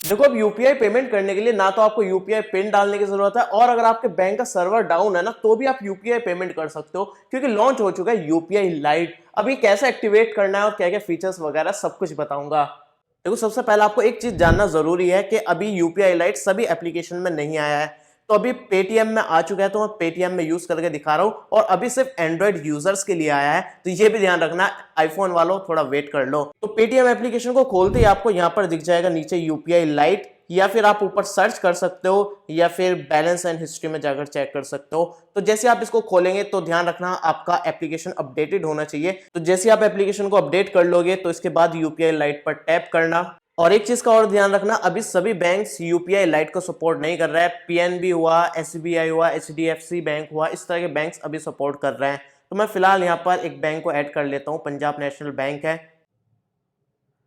देखो, अब UPI payment करने के लिए ना तो आपको यूपीआई पिन डालने की जरूरत है, और अगर आपके बैंक का सर्वर डाउन है ना तो भी आप यूपीआई पेमेंट कर सकते हो, क्योंकि लॉन्च हो चुका है यूपीआई लाइट। अभी कैसे एक्टिवेट करना है और क्या क्या फीचर्स वगैरह सब कुछ बताऊंगा। देखो, सबसे पहले आपको एक चीज जानना जरूरी है कि अभी यूपीआई लाइट सभी एप्लीकेशन में नहीं आया है। तो अभी पेटीएम में आ चुका है, तो मैं पेटीएम में यूज करके दिखा रहा हूं, और अभी सिर्फ एंड्रॉइड यूजर्स के लिए आया है, तो ये भी ध्यान रखना, आईफोन वालों थोड़ा वेट कर लो। तो पेटीएम एप्लीकेशन को खोलते ही आपको यहां पर दिख जाएगा नीचे यूपीआई लाइट, या फिर आप ऊपर सर्च कर सकते हो, या फिर बैलेंस एंड हिस्ट्री में जाकर चेक कर सकते हो। तो जैसे आप इसको खोलेंगे तो ध्यान रखना आपका एप्लीकेशन अपडेटेड होना चाहिए। तो जैसे आप एप्लीकेशन को अपडेट कर लोगे तो इसके बाद यूपीआई लाइट पर टैप करना। और एक चीज का और ध्यान रखना, अभी सभी बैंक्स यूपीआई लाइट को सपोर्ट नहीं कर रहा है। पीएनबी हुआ, एसबीआई हुआ, एचडीएफसी बैंक हुआ, इस तरह के बैंक्स अभी सपोर्ट कर रहे हैं। तो मैं फिलहाल यहाँ पर एक बैंक को ऐड कर लेता हूँ, पंजाब नेशनल बैंक है।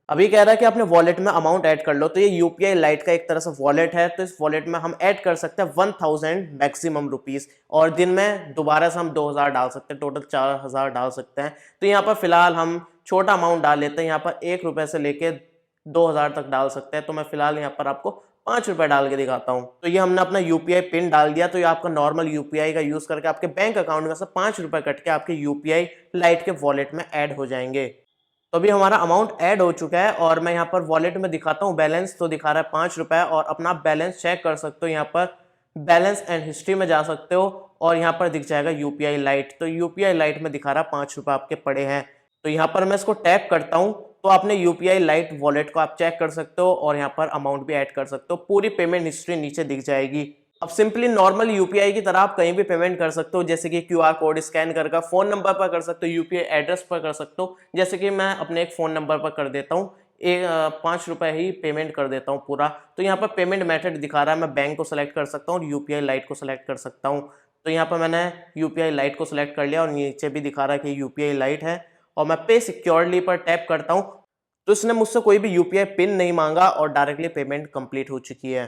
अभी कह रहा है कि अपने वॉलेट में अमाउंट ऐड कर लो, तो ये यूपीआई लाइट का एक तरह से वॉलेट है। तो इस वॉलेट में हम ऐड कर सकते हैं 1000 मैक्सिमम रुपीस, और दिन में दोबारा से हम 2000 डाल सकते हैं, टोटल 4000 डाल सकते हैं। तो यहाँ पर फिलहाल हम छोटा अमाउंट डाल लेते हैं, यहाँ पर 1 रुपए से लेके 2000 तक डाल सकते हैं। तो मैं फिलहाल यहाँ पर आपको 5 रुपए डाल के दिखाता हूँ। तो ये हमने अपना यूपीआई पिन डाल दिया, तो ये आपका नॉर्मल यूपीआई का यूज करके आपके बैंक अकाउंट में से 5 रुपए कट के आपके यूपीआई लाइट के वॉलेट में ऐड हो जाएंगे। तो अभी हमारा अमाउंट ऐड हो चुका है, और मैं यहाँ पर वॉलेट में दिखाता हूँ बैलेंस, तो दिखा रहा है 5 रुपए, और अपना बैलेंस चेक कर सकते हो। यहाँ पर बैलेंस एंड हिस्ट्री में जा सकते हो, और यहाँ पर दिख जाएगा यूपीआई लाइट। तो यूपीआई लाइट में दिखा रहा है 5 रुपए आपके पड़े हैं। तो यहाँ पर मैं इसको टैप करता हूँ, तो आपने यूपीआई लाइट वॉलेट को आप चेक कर सकते हो, और यहाँ पर अमाउंट भी ऐड कर सकते हो। पूरी पेमेंट हिस्ट्री नीचे दिख जाएगी। अब सिंपली नॉर्मल यूपीआई की तरह आप कहीं भी पेमेंट कर सकते हो, जैसे कि क्यूआर कोड स्कैन करके फोन नंबर पर कर सकते हो, यूपीआई एड्रेस पर कर सकते हो। जैसे कि मैं अपने एक फोन नंबर पर कर देता हूँ, 5 रुपए ही पेमेंट कर देता हूँ पूरा। तो यहाँ पर पेमेंट मेथड दिखा रहा है, मैं बैंक को सिलेक्ट कर सकता हूँ और यूपीआई लाइट को सिलेक्ट कर सकता हूँ। तो यहाँ पर मैंने यूपीआई लाइट को सिलेक्ट कर लिया, और नीचे भी दिखा रहा है कि यूपीआई लाइट है, और मैं पे सिक्योरली पर टैप करता हूँ। तो इसने मुझसे कोई भी यूपीआई पिन नहीं मांगा, और डायरेक्टली पेमेंट कंप्लीट हो चुकी है।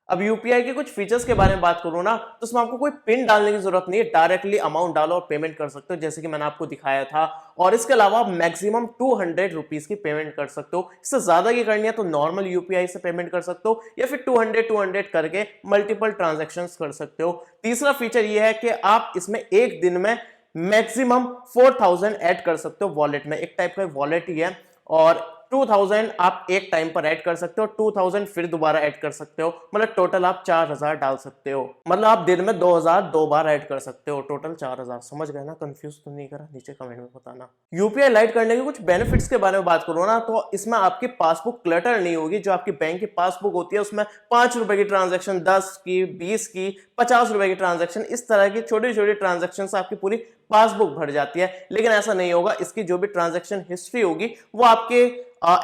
अब यूपीआई के कुछ फीचर्स के बारे में बात करूं ना, तो इसमें आपको कोई पिन डालने की जरूरत नहीं है, डायरेक्टली अमाउंट डालो और पेमेंट कर सकते हो, जैसे कि मैंने आपको दिखाया था। और इसके अलावा आप मैक्सिमम 200 रुपीज की पेमेंट कर सकते हो। इससे ज्यादा की करनी है तो नॉर्मल यूपीआई से पेमेंट कर सकते हो, या फिर 200 करके मल्टीपल ट्रांजेक्शन कर सकते हो। तीसरा फीचर ये है कि आप इसमें एक दिन में मैक्सिमम 4000 ऐड कर सकते हो वॉलेट में। एक टाइप का वॉलेट ही है, और 2000 आप एक टाइम पर ऐड कर सकते हो, 2000 फिर दोबारा ऐड कर सकते हो, मतलब टोटल आप 4000 डाल सकते हो। मतलब आप दिन में 2000 दो बार ऐड कर सकते हो, टोटल 4000। समझ गए ना? कंफ्यूज तो नहीं करा? नीचे कमेंट में बताना। यूपीआई लाइट करने के कुछ बेनिफिट्स के बारे में बात करो ना, तो इसमें आपकी पासबुक क्लटर नहीं होगी। जो आपकी बैंक की पासबुक होती है उसमें 5 रुपए की ट्रांजेक्शन, 10 की, 20 की, 50 रुपए की ट्रांजेक्शन, इस तरह की छोटी छोटी ट्रांजेक्शन से आपकी पूरी पासबुक भर जाती है। लेकिन ऐसा नहीं होगा, इसकी जो भी ट्रांजेक्शन हिस्ट्री होगी वो आपके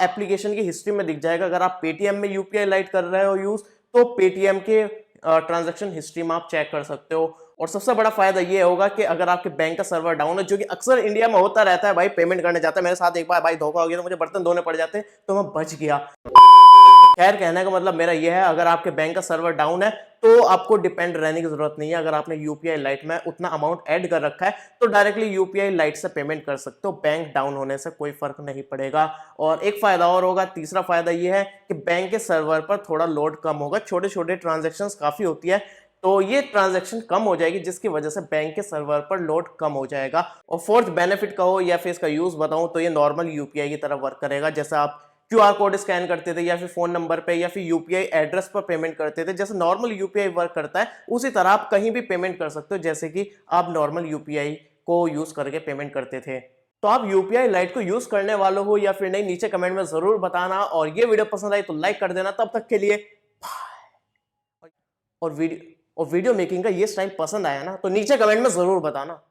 एप्लीकेशन की हिस्ट्री में दिख जाएगा। अगर आप पेटीएम में यूपीआई लाइट कर रहे हो यूज, तो पेटीएम के ट्रांजैक्शन हिस्ट्री में आप चेक कर सकते हो। और सबसे बड़ा फायदा ये होगा कि अगर आपके बैंक का सर्वर डाउन है, जो कि अक्सर इंडिया में होता रहता है, भाई पेमेंट करने जाता है, मेरे साथ एक बार भाई धोखा हो गया, तो मुझे बर्तन धोने पड़ जाते, तो मैं बच गया। खैर, कहने का मतलब मेरा यह है, अगर आपके बैंक का सर्वर डाउन है तो आपको डिपेंड रहने की जरूरत नहीं है। अगर आपने यूपीआई लाइट में उतना अमाउंट ऐड कर रखा है तो डायरेक्टली यूपीआई लाइट से पेमेंट कर सकते हो, बैंक डाउन होने से कोई फर्क नहीं पड़ेगा। और एक फायदा और होगा, तीसरा फायदा यह है कि बैंक के सर्वर पर थोड़ा लोड कम होगा, छोटे छोटे ट्रांजेक्शन काफी होती है, तो ये ट्रांजैक्शन कम हो जाएगी, जिसकी वजह से बैंक के सर्वर पर लोड कम हो जाएगा। और फोर्थ बेनिफिट कहो या फिर इसका यूज बताऊं, तो ये नॉर्मल यूपीआई की तरह वर्क करेगा। जैसे आप क्यूआर कोड स्कैन करते थे, या फिर फोन नंबर पे, या फिर यूपीआई एड्रेस पर पेमेंट करते थे, जैसे नॉर्मल यूपीआई वर्क करता है, उसी तरह आप कहीं भी पेमेंट कर सकते हो, जैसे कि आप नॉर्मल यूपीआई को यूज करके पेमेंट करते थे। तो आप यूपीआई लाइट को यूज करने वालों हो या फिर नहीं, नीचे कमेंट में जरूर बताना। और ये वीडियो पसंद आई तो लाइक कर देना। तब तक के लिए बाय। और वीडियो मेकिंग का ये स्टाइल पसंद आया ना, तो नीचे कमेंट में जरूर बताना।